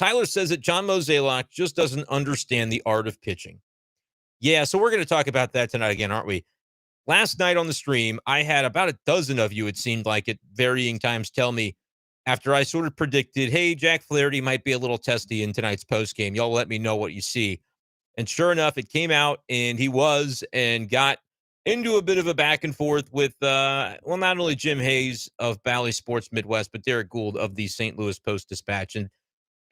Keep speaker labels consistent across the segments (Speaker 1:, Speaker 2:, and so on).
Speaker 1: Tyler says that John Mozeliak just doesn't understand the art of pitching. Yeah, so we're going to talk about that tonight again, aren't we? Last night on the stream, I had about a dozen of you, it seemed like, at varying times tell me, after I sort of predicted, hey, Jack Flaherty might be a little testy in tonight's postgame. Y'all let me know what you see. And sure enough, it came out, and he was, and got into a bit of a back and forth with, not only Jim Hayes of Bally Sports Midwest, but Derek Gould of the St. Louis Post-Dispatch. And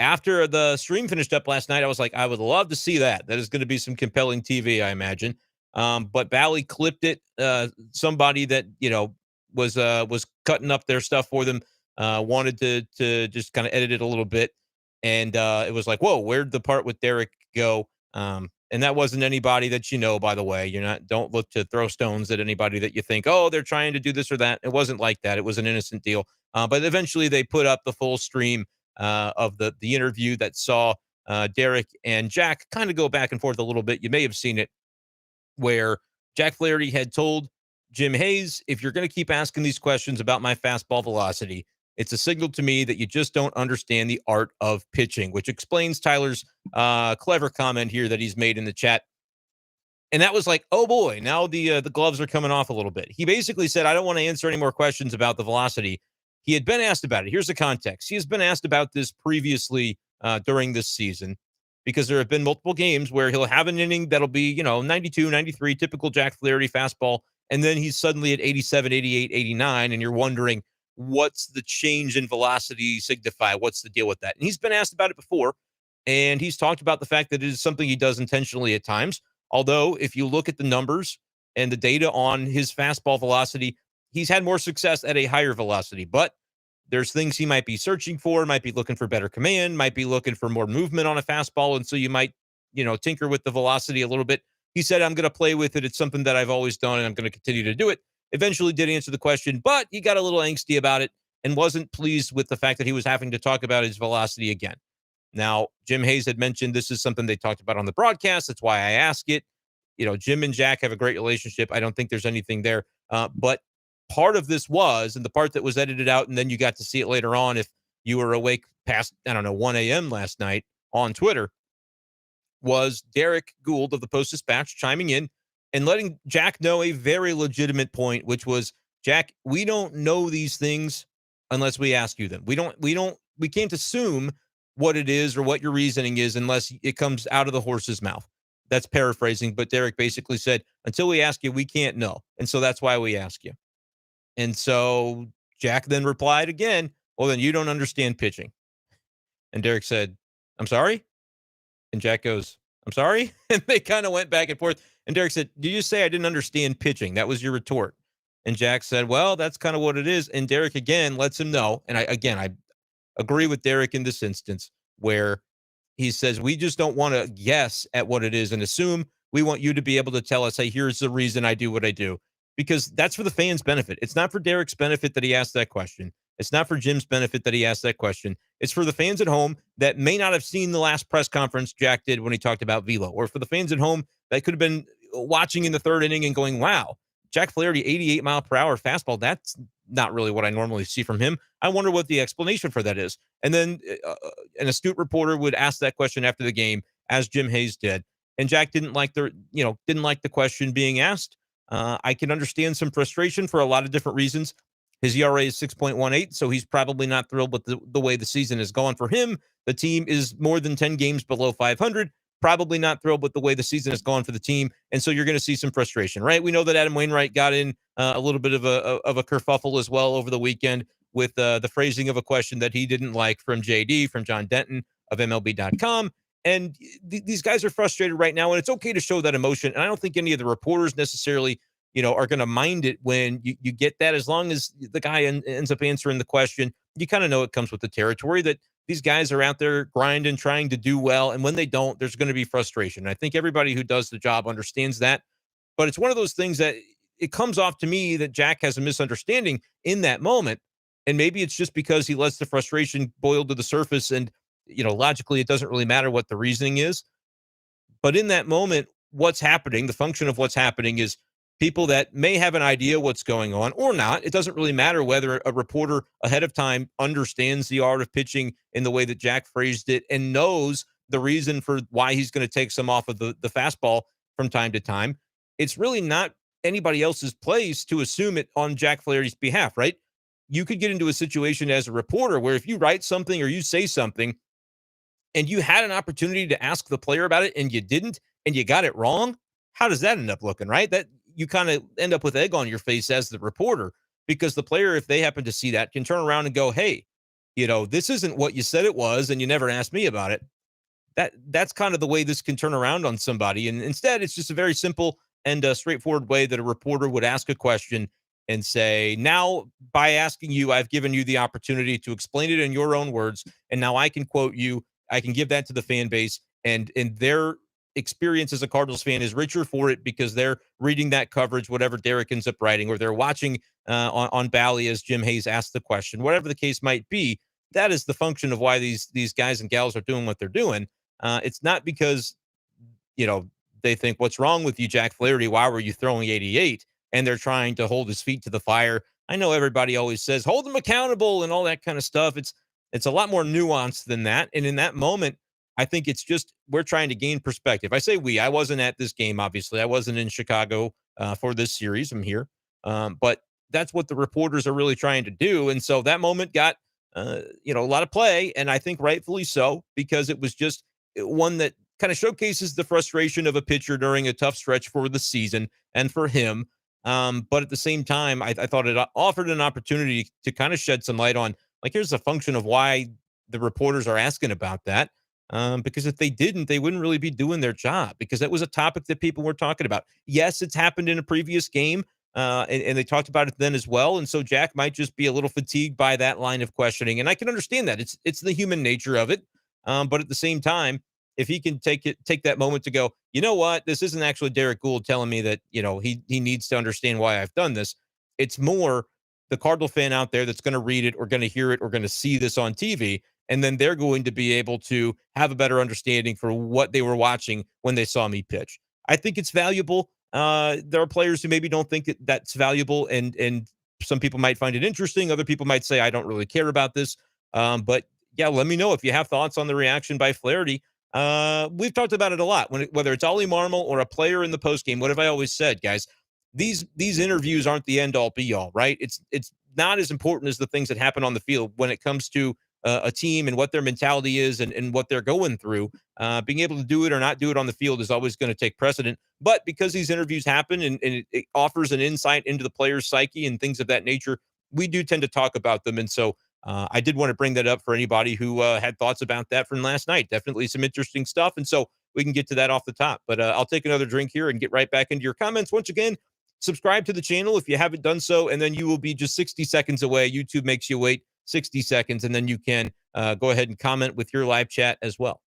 Speaker 1: after the stream finished up last night, I was like, I would love to see that. That is going to be some compelling TV, I imagine. But Bally clipped it. Somebody that, was cutting up their stuff for them, wanted to just kind of edit it a little bit. And it was like, whoa, where'd the part with Derek go? And that wasn't anybody that by the way. Don't look to throw stones at anybody that you think, oh, they're trying to do this or that. It wasn't like that. It was an innocent deal. But eventually they put up the full stream of the interview that saw Derek and Jack kind of go back and forth a little bit. You may have seen it where Jack Flaherty had told Jim Hayes, if you're going to keep asking these questions about my fastball velocity, it's a signal to me that you just don't understand the art of pitching, which explains Tyler's clever comment here that he's made in the chat. And that was like, oh boy, now the gloves are coming off a little bit. He basically said, I don't want to answer any more questions about the velocity. He had been asked about it. Here's the context. He has been asked about this previously during this season, because there have been multiple games where he'll have an inning that'll be, 92, 93, typical Jack Flaherty fastball. And then he's suddenly at 87, 88, 89. And you're wondering, what's the change in velocity signify? What's the deal with that? And he's been asked about it before. And he's talked about the fact that it is something he does intentionally at times. Although, if you look at the numbers and the data on his fastball velocity, he's had more success at a higher velocity. But there's things he might be searching for, might be looking for better command, might be looking for more movement on a fastball. And so you might, tinker with the velocity a little bit. He said, I'm going to play with it. It's something that I've always done, and I'm going to continue to do it. Eventually did answer the question, but he got a little angsty about it and wasn't pleased with the fact that he was having to talk about his velocity again. Now, Jim Hayes had mentioned this is something they talked about on the broadcast. That's why I ask it. Jim and Jack have a great relationship. I don't think there's anything there. But part of this was, and the part that was edited out, and then you got to see it later on if you were awake past, 1 a.m. last night on Twitter, was Derek Gould of the Post-Dispatch chiming in and letting Jack know a very legitimate point, which was, Jack, we don't know these things unless we ask you them. We can't assume what it is or what your reasoning is unless it comes out of the horse's mouth. That's paraphrasing, but Derek basically said, until we ask you, we can't know. And so that's why we ask you. And so Jack then replied again, well, then you don't understand pitching. And Derek said, I'm sorry? And Jack goes, I'm sorry? And they kind of went back and forth. And Derek said, did you say I didn't understand pitching? That was your retort. And Jack said, well, that's kind of what it is. And Derek again lets him know. And I agree with Derek in this instance, where he says, we just don't want to guess at what it is and assume. We want you to be able to tell us, hey, here's the reason I do what I do. Because that's for the fans' benefit. It's not for Derek's benefit that he asked that question. It's not for Jim's benefit that he asked that question. It's for the fans at home that may not have seen the last press conference Jack did when he talked about velo, or for the fans at home that could have been watching in the third inning and going, wow, Jack Flaherty, 88 mile per hour fastball. That's not really what I normally see from him. I wonder what the explanation for that is. And then an astute reporter would ask that question after the game, as Jim Hayes did. And Jack didn't like the question being asked. I can understand some frustration for a lot of different reasons. His ERA is 6.18, so he's probably not thrilled with the way the season has gone for him. The team is more than 10 games below 500. Probably not thrilled with the way the season has gone for the team, and so you're going to see some frustration, right? We know that Adam Wainwright got in a little bit of a kerfuffle as well over the weekend with the phrasing of a question that he didn't like from JD, from John Denton of MLB.com. And these guys are frustrated right now, and it's okay to show that emotion. And I don't think any of the reporters necessarily, are going to mind it when you get that, as long as the guy ends up answering the question. You kind of know it comes with the territory that these guys are out there grinding, trying to do well. And when they don't, there's going to be frustration. And I think everybody who does the job understands that. But it's one of those things that it comes off to me that Jack has a misunderstanding in that moment. And maybe it's just because he lets the frustration boil to the surface. And, logically, it doesn't really matter what the reasoning is. But in that moment, what's happening, the function of what's happening is people that may have an idea what's going on or not. It doesn't really matter whether a reporter ahead of time understands the art of pitching in the way that Jack phrased it and knows the reason for why he's going to take some off of the fastball from time to time. It's really not anybody else's place to assume it on Jack Flaherty's behalf, right? You could get into a situation as a reporter where if you write something or you say something and you had an opportunity to ask the player about it and you didn't and you got it wrong, how does that end up looking, right? That you kind of end up with egg on your face as the reporter because the player, if they happen to see that, can turn around and go, hey, this isn't what you said it was and you never asked me about it. That's kind of the way this can turn around on somebody. And instead, it's just a very simple and straightforward way that a reporter would ask a question and say, now, by asking you, I've given you the opportunity to explain it in your own words. And now I can quote you. I can give that to the fan base. And their experience as a Cardinals fan is richer for it because they're reading that coverage, whatever Derek ends up writing, or they're watching on Bally as Jim Hayes asked the question, whatever the case might be. That is the function of why these guys and gals are doing what they're doing. It's not because, they think, what's wrong with you, Jack Flaherty? Why were you throwing 88? And they're trying to hold his feet to the fire. I know everybody always says, hold them accountable and all that kind of stuff. It's a lot more nuanced than that. And in that moment, I think it's just we're trying to gain perspective. I say we. I wasn't at this game, obviously. I wasn't in Chicago for this series. I'm here. But that's what the reporters are really trying to do. And so that moment got, a lot of play. And I think rightfully so, because it was just one that kind of showcases the frustration of a pitcher during a tough stretch for the season and for him. But at the same time, I thought it offered an opportunity to kind of shed some light on, like, here's a function of why the reporters are asking about that. Because if they didn't, they wouldn't really be doing their job because that was a topic that people were talking about. Yes, it's happened in a previous game, and they talked about it then as well. And so Jack might just be a little fatigued by that line of questioning, and I can understand that. It's the human nature of it. But at the same time, if he can take that moment to go, you know what, this isn't actually Derek Gould telling me that he needs to understand why I've done this. It's more the Cardinal fan out there that's going to read it or going to hear it or going to see this on TV. And then they're going to be able to have a better understanding for what they were watching when they saw me pitch. I think it's valuable. There are players who maybe don't think that that's valuable, and some people might find it interesting. Other people might say, I don't really care about this. But yeah, let me know if you have thoughts on the reaction by Flaherty. We've talked about it a lot. Whether it's Ollie Marmol or a player in the postgame, what have I always said, guys? These interviews aren't the end all be all, right? It's not as important as the things that happen on the field when it comes to a team and what their mentality is and what they're going through. Being able to do it or not do it on the field is always going to take precedent. But because these interviews happen and it offers an insight into the player's psyche and things of that nature, we do tend to talk about them. And so I did want to bring that up for anybody who had thoughts about that from last night. Definitely some interesting stuff. And so we can get to that off the top. But I'll take another drink here and get right back into your comments. Once again, subscribe to the channel if you haven't done so, and then you will be just 60 seconds away. YouTube makes you wait 60 seconds, and then you can go ahead and comment with your live chat as well.